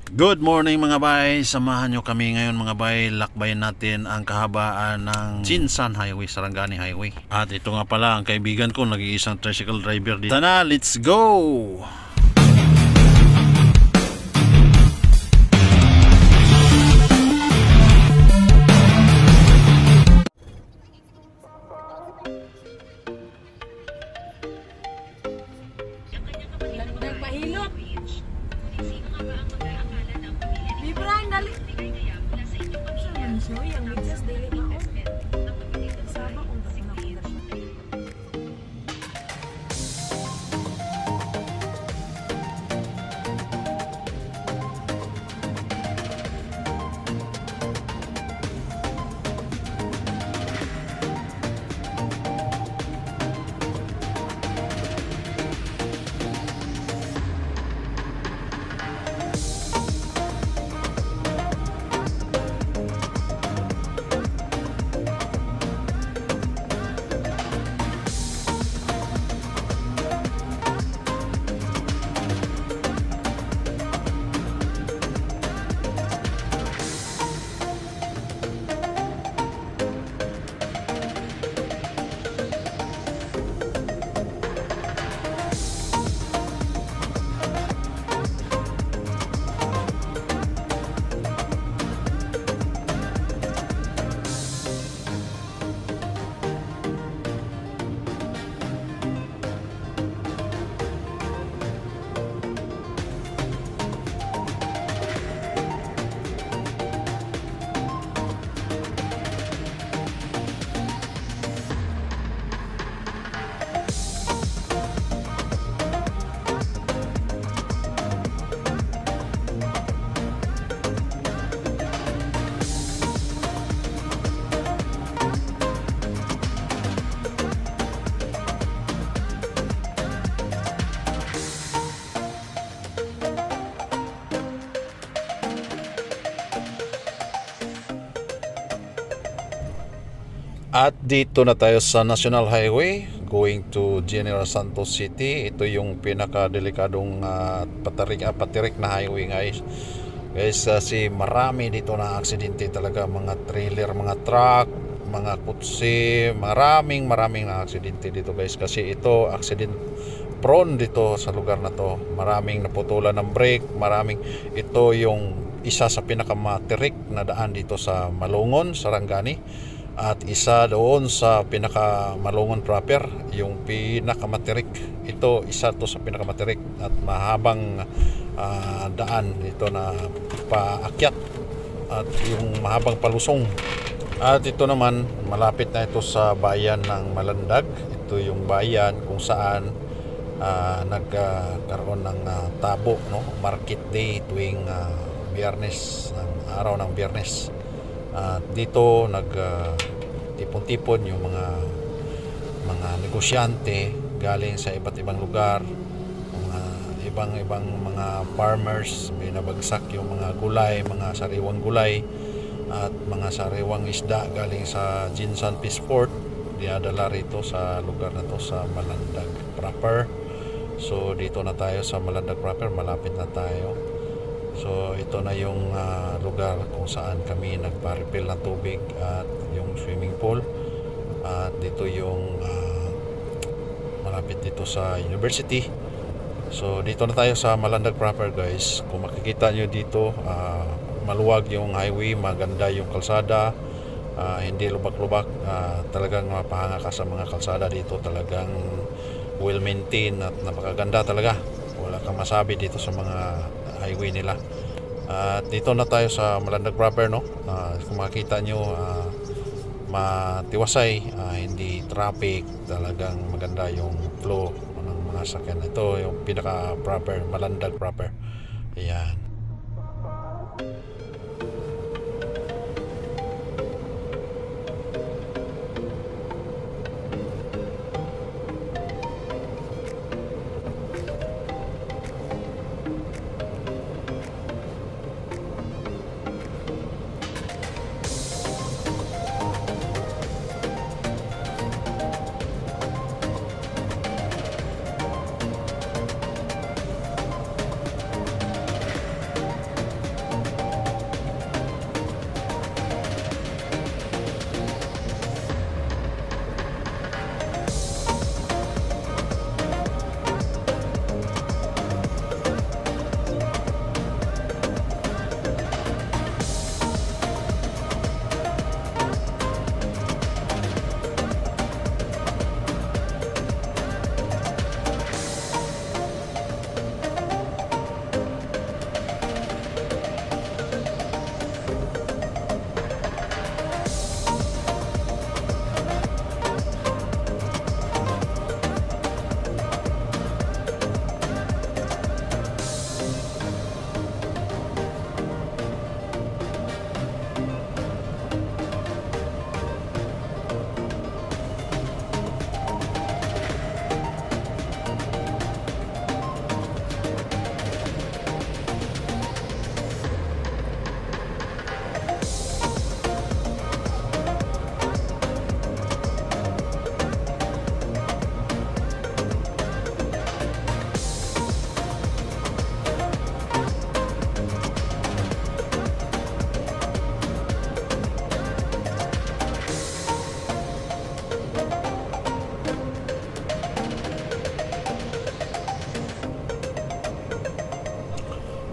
Good morning mga bay, samahan nyo kami ngayon mga bay. Lakbayin natin ang kahabaan ng Jinsan Highway, Sarangani Highway. At ito nga pala ang kaibigan ko, nag-iisang tricycle driver dito. Tara, let's go! Nagpahilot. Librang dali. Sa mansyo, yung medyas dili maon. Sama kung kasama ko na siya. At dito na tayo sa National Highway going to General Santos City. Ito yung pinakadelikadong patirik na highway guys. Kasi marami dito na aksidente talaga, mga trailer, mga truck, mga kutsi, maraming na aksidente dito guys. Kasi ito accident prone dito sa lugar na to. Maraming naputulan ng brake, ito yung isa sa pinakamatirik na daan dito sa Malungon, Sarangani. At isa doon sa pinakamalungon proper, yung pinakamatirik. Ito, isa to sa pinakamatirik at mahabang daan ito na paakyat at yung mahabang palusong. At ito naman, malapit na ito sa bayan ng Malandag. Ito yung bayan kung saan nagkaroon ng tabo, no? Market day tuwing Biyernes, araw ng Biyernes. Dito tipon-tipon yung mga negosyante galing sa iba't ibang lugar, mga ibang mga farmers. May nabagsak yung mga gulay, mga sariwang gulay at mga sariwang isda galing sa Jinsan Fish Port, dinadala rito sa lugar na to sa Malandag proper. So dito na tayo sa Malandag proper, malapit na tayo. So ito na yung lugar kung saan kami nagpa-refill ng tubig at yung swimming pool. At dito yung malapit dito sa university. So dito na tayo sa Malandag proper guys. Kung makikita nyo dito, maluwag yung highway, maganda yung kalsada, hindi lubak-lubak. Talagang mapahanga ka sa mga kalsada dito. Talagang well maintained at napakaganda talaga. Wala kang masabi dito sa mga highway nila. Dito na tayo sa Malandag proper, no? Kung makita nyo, matiwasay, hindi traffic, talagang maganda yung flow ng mga sakyan. Ito yung pinaka proper Malandag proper. Ayan.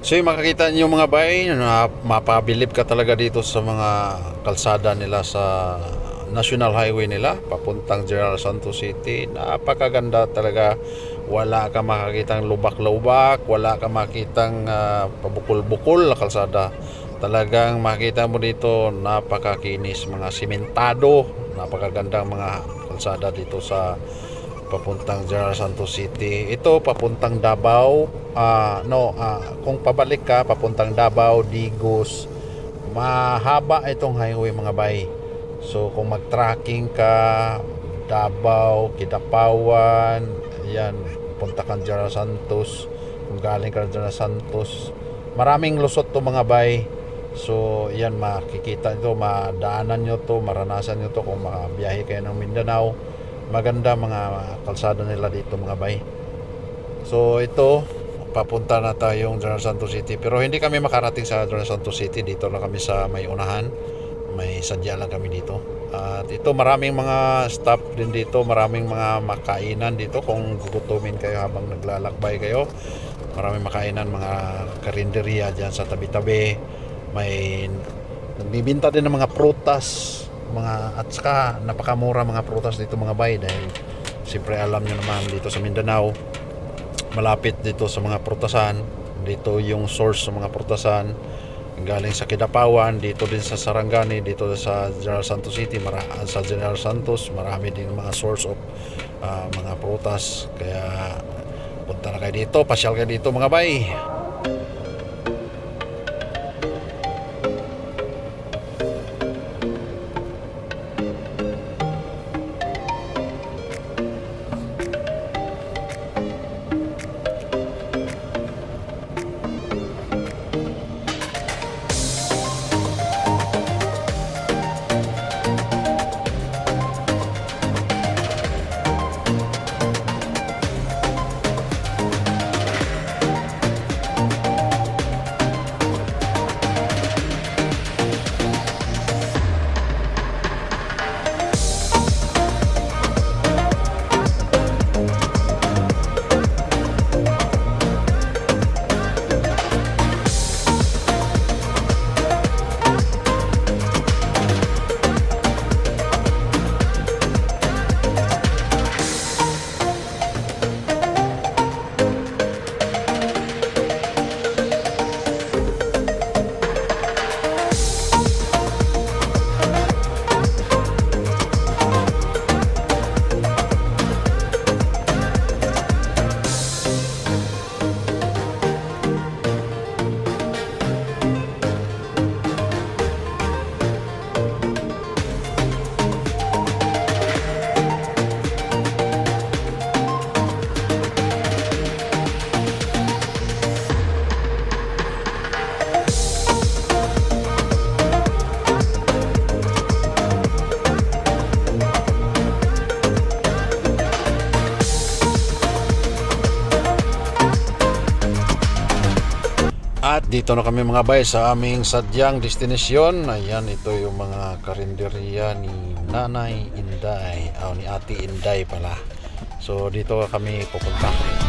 So yung makakita niyo mga bay, mapabilib ka talaga dito sa mga kalsada nila sa National Highway nila papuntang General Santos City. Napakaganda talaga. Wala ka makakitang lubak-lubak, wala ka makitang pabukol-bukol na kalsada. Talagang makita mo dito napakakinis, mga simentado, napakagandang mga kalsada dito sa papuntang General Santos City. Ito papuntang Davao, kung pabalik ka papuntang Davao, Digos, mahaba itong highway mga bay. So kung mag-tracking ka, Davao, Kidapawan, yan, punta kang General Santos, kung galing ka General Santos, maraming lusot to mga bay. So yan, makikita nyo, madaanan nyo to, maranasan nyo to kung makabiyahe kayo ng Mindanao. Maganda mga kalsada nila dito mga bay. So ito, papunta na tayong General Santos City, pero hindi kami makarating sa General Santos City. Dito lang kami sa may unahan, may sadya lang kami dito. At ito, maraming mga stop din dito, maraming mga makainan dito kung gugutumin kayo habang naglalakbay kayo. Maraming makainan, mga karinderya dyan sa tabi-tabi. May nagbibinta din ng mga prutas, at saka napakamura mga prutas dito mga bay, dahil siyempre alam nyo naman dito sa Mindanao, malapit dito sa mga prutasan. Dito yung source sa mga prutasan galing sa Kidapawan, dito din sa Sarangani, dito sa General Santos City, sa General Santos marami din mga source of mga prutas. Kaya punta na kayo dito, pasyal kayo dito mga bay. At dito na kami mga bay sa aming sadyang destinasyon. Ayan, ito yung mga karinderya ni Nanay Inday, ni Ate Inday pala. So dito kami pupunta.